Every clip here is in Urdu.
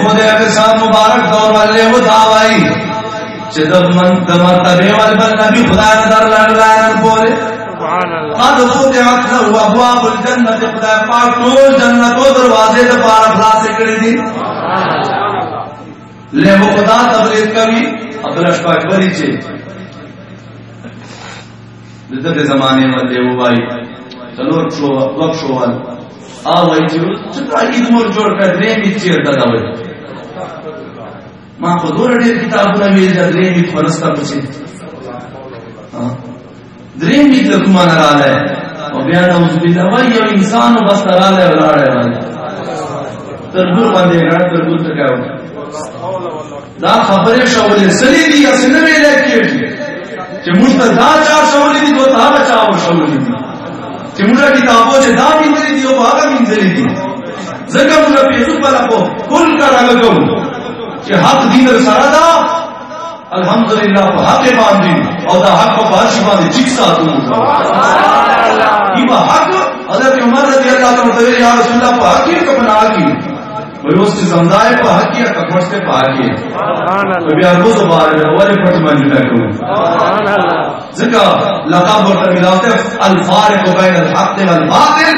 حدیبیہ صاحب مبارک دور والے وہ دعوائی جب من مرتبے والے نبی خدا نظر لائن بولے قد فتحت له ابواب الجنت خدا پاک ټول جنت او دروازے د پار خلاص کړی دي له خدا تبلیغ کوي عبدالله شپاکبری چې دغه زمانه باندې وایي څلور شو وخت شو او وایي چې عید مور جوړ کړ درې می چیرته دا وایي ما په دوه ډېر کتابونه ویل چې درې می فرستا پچې درې می د کومه نه راځي او بیا نوځ بالله وایي یو انسان بس راځي ولاړی تربور باندې غړ تربور څه کوي دا خبره شولې سړي دي اسنه ویل کېږي چې موږ ته دا چار شولې دي دوه تا بچاو شولې دي چې موږ کتابو چې دا وینځلې دي او هغه وینځلې دي ځکه موږ په یوه بل کو کول کارګو چې حق دین سره دا الحمدلله په حق باندې او دا حق په بارش باندې چې ساتو سبحان الله ایبا حق حضرت عمر رضی اللہ عنہ ته یا رسول الله په حق کې کمنا کی وای اوس زمدای په حق کې کمر سے پاکي سبحان الله بیا اربو زبار ولې پټ باندې لګو سبحان الله ذکر لقب ورته ملاوته الفارق بین الحق والباطل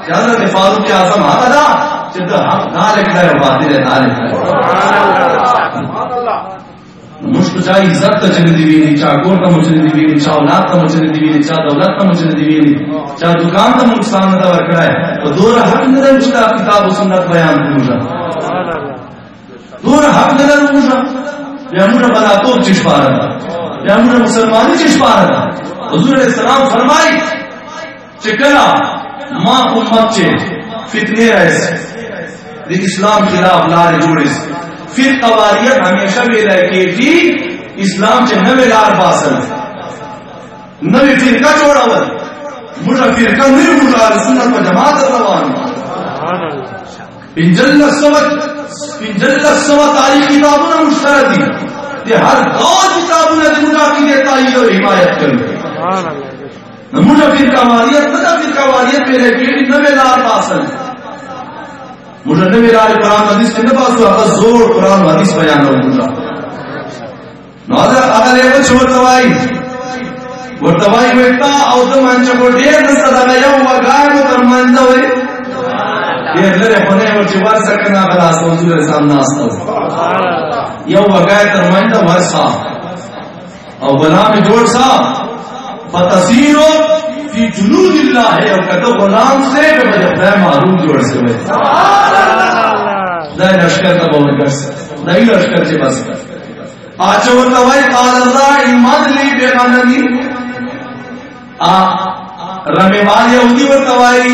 چې حضرت فاروق اعظم هغه دا چې دا حق نه لیکل او باطل نه لیکل سبحان الله مشکل چا عزت ته چنه دی ویلي چا کور ته مچنه دی ویلي چا اولاد ته مچنه دی ویلي چا دولت ته مچنه دی ویلي چا دکان ته نقصان نه ورکړای او دور حق نه چې کتاب او سنت بیان کوجا دور حق نه کوجا یا موږ بلا تو چش پاره یا موږ مسلمانۍ چش پاره حضور علیہ السلام فرمای چې کلا ما امت چې فتنه راځي د اسلام خلاف لارې جوړې پھر قواریت ہمیشہ ویلا کی تھی اسلام سے نوے لار باسل نوے فرقہ جوڑاول مجھا فرقہ نہیں مجھا سنت و جماعت روان انجل السمت آئی کتابوں مشترک دی ہر دور کتابوں نے مجھا کی دیتا ہی اور حمایت کرنے مجھا فرقہ واریت ویلا کی تھی نوے لار باسل مجھے نبی راج قرآن حدیث کے نباس ہوا زور قرآن حدیث بیان ہو مجھا نوازر اگر ایو چھوڑتوائی ورتوائی ویتا او دو منچا کو دیر نسا دا یو وگائی کو تر منزا ہوئی دیر لرے ہونے ورچی ورسکنا خلاص حضور اسلام ناستا یو وگائی تر منزا ورسا او غلام جوڑ سا فتصیرو فی جنود اللہ ہے اور کہتا غلام سے بجب دائے معروم جوڑ سے ہوئے دائے لشکر کا بہت کر سے دائے لشکر سے بس کر آچھا ورطوائی قال اللہ ایمان لی بیغاننی رمی والی یہودی ورطوائی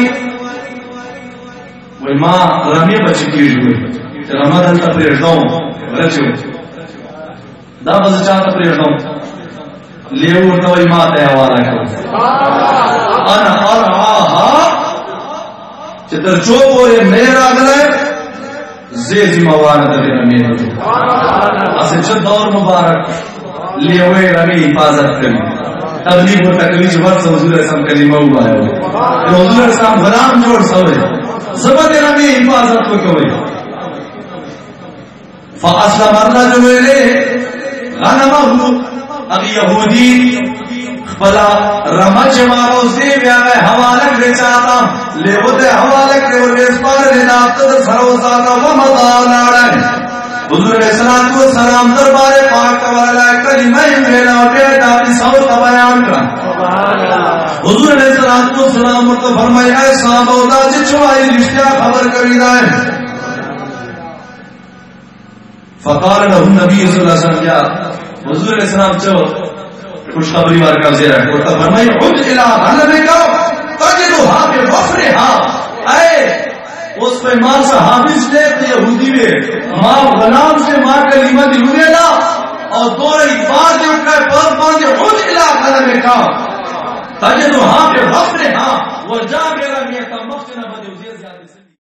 وی ماں رمی بچی کیج ہوئی رمضان تا پریشداؤں رچے دا بس چاہتا پریشداؤں لیو ورطوائی ماں تے حوالہ کرو انا ارعاها چتر چوپ اور میرا اگلے زیزی موارد دینا میرے اسے چند دور مبارک لیوے رمی حفاظت کری تبلیغ و تکلیج وقت حضور اسلام کلمہ ہوا ہے حضور اسلام غلام جوڑ سوئے زبد رمی حفاظت کو کوئی فاسلم اللہ جو میرے غنمہ اب یہودی بلا رمج مارو زیب یا میں حوالک دے چاہتا لے ہوتے حوالک دے اور اس پر رناب تدر سروزا کا ومدان آڑھائیں حضور علیہ السلام دربار پاک والا کلمہ امرینا و بیٹا اپنی صوت بیان کرا حضور علیہ السلام مرتب فرمائی اے صحابہ دا جچوائی رشتہ خبر کری دائیں فقال له النبی صلی اللہ علیہ وسلم یا حضور علیہ السلام چو خوشخبری بار کا زیرہ کرتا فرمائی خود الہ غنمے کا تجدوہا بے وفرہا اے اس پہ ماں صحابیز لے تو یہودی میں ماں غلام سے ماں کلمہ دی ہوئے لا اور دور ایفار دے اٹھائے پر باندے خود الہ غنمے کا تجدوہا بے وفرہا وہ جا میرا میتا مفتنہ بدے